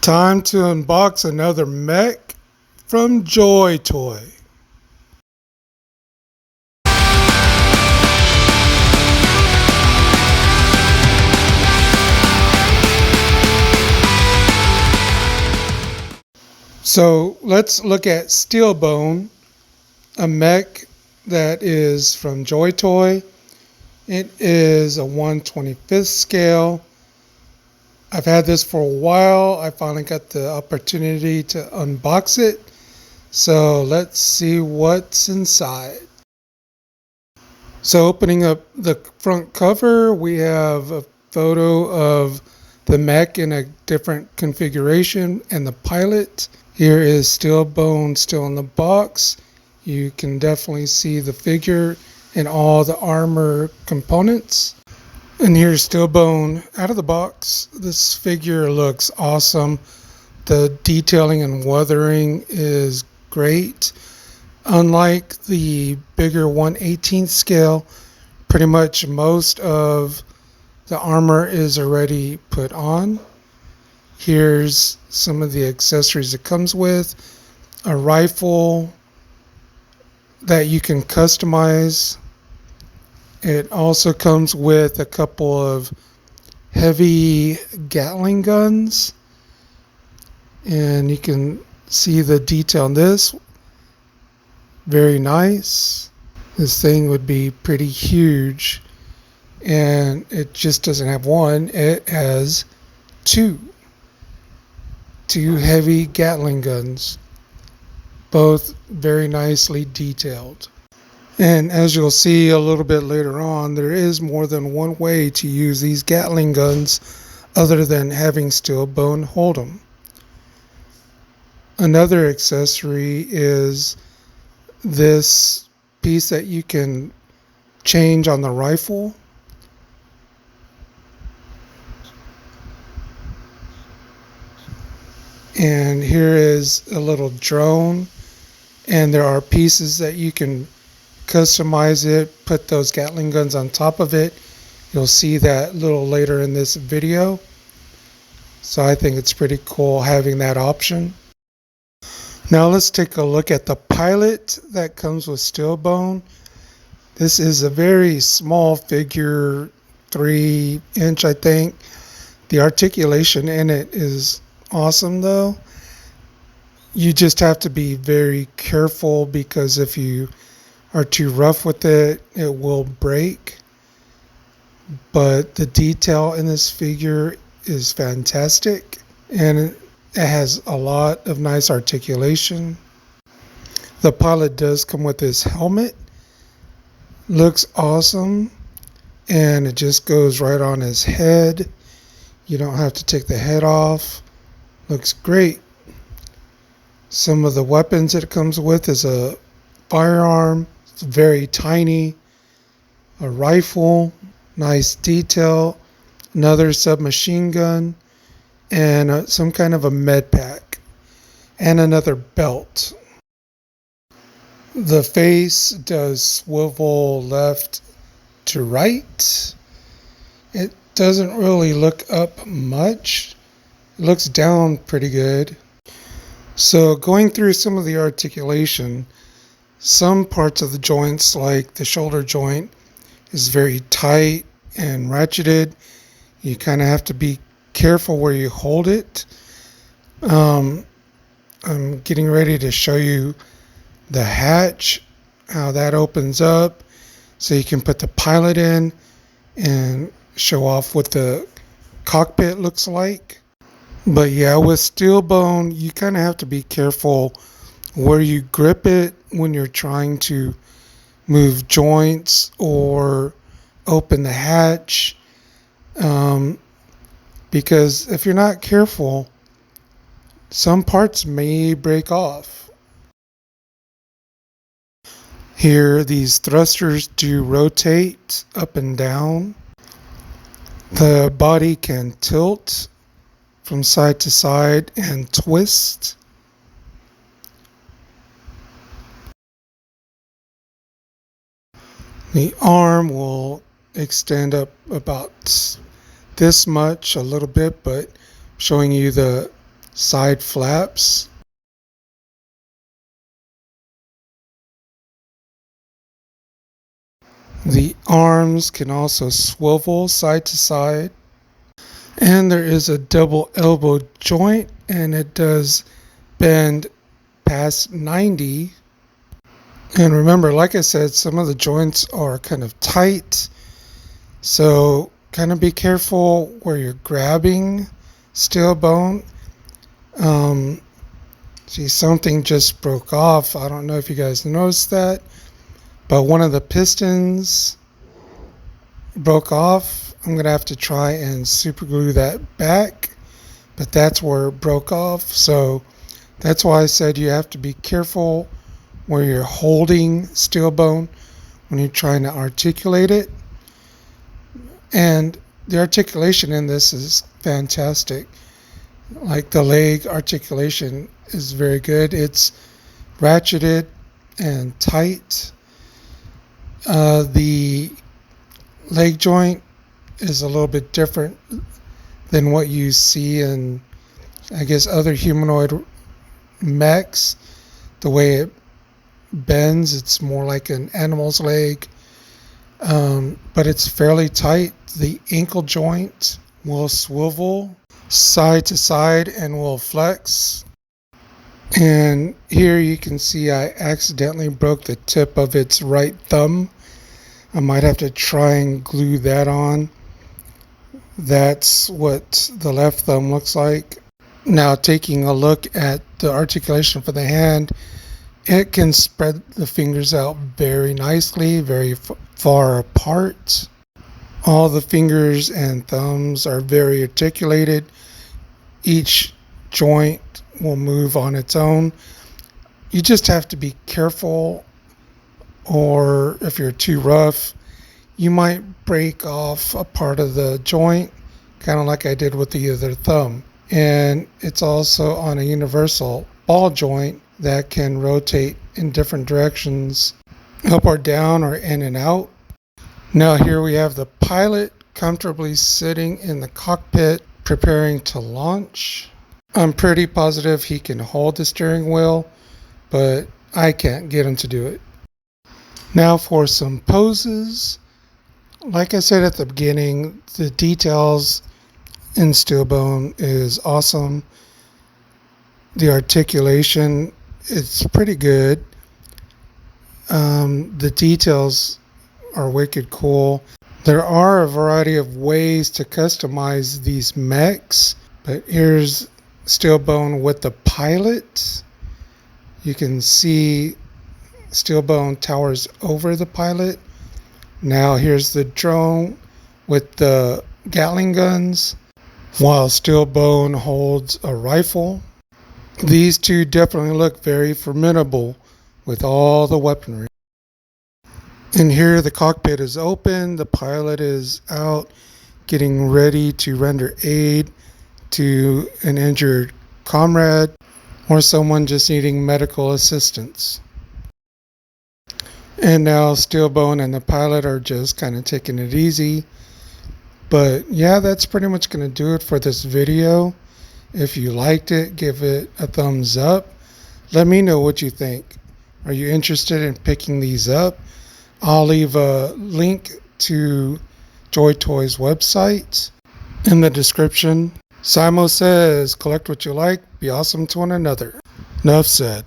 Time to unbox another Mech from JoyToy. So let's look at Steelbone, a mech that is from JoyToy. It is a 1/25th scale. I've had this for a while. I finally got the opportunity to unbox it. So let's see what's inside. So opening up the front cover, we have a photo of the mech in a different configuration and the pilot. Here is Steelbone still in the box. You can definitely see the figure and all the armor components. And here's Steelbone out of the box. This figure looks awesome. The detailing and weathering is great. Unlike the bigger 1/18th scale, pretty much most of the armor is already put on. Here's some of the accessories it comes with. A rifle that you can customize. It also comes with a couple of heavy Gatling guns. And you can see the detail on this. Very nice. This thing would be pretty huge. And it just doesn't have one, it has two heavy Gatling guns, both very nicely detailed. And as you'll see a little bit later on, there is more than one way to use these Gatling guns other than having Steelbone hold them. Another accessory is this piece that you can change on the rifle. And here is a little drone, and there are pieces that you can customize it, put those Gatling guns on top of it. You'll see that a little later in this video. So I think it's pretty cool having that option. Now let's take a look at the pilot that comes with Steelbone. This is a very small figure, 3-inch I think. The articulation in it is awesome though. You just have to be very careful because if you are too rough with it, it will break. But the detail in this figure is fantastic, and it has a lot of nice articulation. The pilot does come with this helmet. Looks awesome, and it just goes right on his head. You don't have to take the head off. Looks great. Some of the weapons it comes with is a firearm. It's very tiny. A rifle. Nice detail. Another submachine gun. And some kind of a med pack. And another belt. The face does swivel left to right. It doesn't really look up much. It looks down pretty good. So going through some of the articulation, some parts of the joints like the shoulder joint is very tight and ratcheted. You kind of have to be careful where you hold it. I'm getting ready to show you the hatch, how that opens up so you can put the pilot in and show off what the cockpit looks like. But yeah, with Steelbone, you kind of have to be careful where you grip it when you're trying to move joints or open the hatch. Because if you're not careful, some parts may break off. Here, these thrusters do rotate up and down. The body can tilt from side to side and twist. The arm will extend up about this much, a little bit, but showing you the side flaps. The arms can also swivel side to side. And there is a double elbow joint, and it does bend past 90. And remember, like I said, some of the joints are kind of tight. So kind of be careful where you're grabbing steel bone. See, something just broke off. I don't know if you guys noticed that, but one of the pistons broke off. I'm going to have to try and super glue that back, but that's where it broke off. So that's why I said you have to be careful where you're holding steel bone when you're trying to articulate it. And the articulation in this is fantastic. Like the leg articulation is very good. It's ratcheted and tight. The leg joint is a little bit different than what you see in, I guess, other humanoid mechs. The way it bends, it's more like an animal's leg, but it's fairly tight. The ankle joint will swivel side to side and will flex. And here you can see I accidentally broke the tip of its right thumb. I might have to try and glue that on. That's what the left thumb looks like. Now, taking a look at the articulation for the hand, it can spread the fingers out very nicely, very far apart. All the fingers and thumbs are very articulated. Each joint will move on its own. You just have to be careful, or if you're too rough, you might break off a part of the joint, kind of like I did with the other thumb. And it's also on a universal ball joint that can rotate in different directions, up or down or in and out. Now here we have the pilot comfortably sitting in the cockpit preparing to launch. I'm pretty positive he can hold the steering wheel, but I can't get him to do it. Now for some poses. Like I said at the beginning, the details in steel bone is awesome. The articulation, it's pretty good. The details are wicked cool. There are a variety of ways to customize these mechs, but here's steel bone with the pilot. You can see steel bone towers over the pilot. Now here's the drone with the Gatling guns, while steel bone holds a rifle. These two definitely look very formidable with all the weaponry. And here the cockpit is open, the pilot is out getting ready to render aid to an injured comrade or someone just needing medical assistance. And now Steelbone and the pilot are just kind of taking it easy. But yeah, that's pretty much going to do it for this video. If you liked it, give it a thumbs up. Let me know what you think. Are you interested in picking these up? I'll leave a link to JoyToy's website in the description. Simo says, collect what you like, be awesome to one another. Enough said.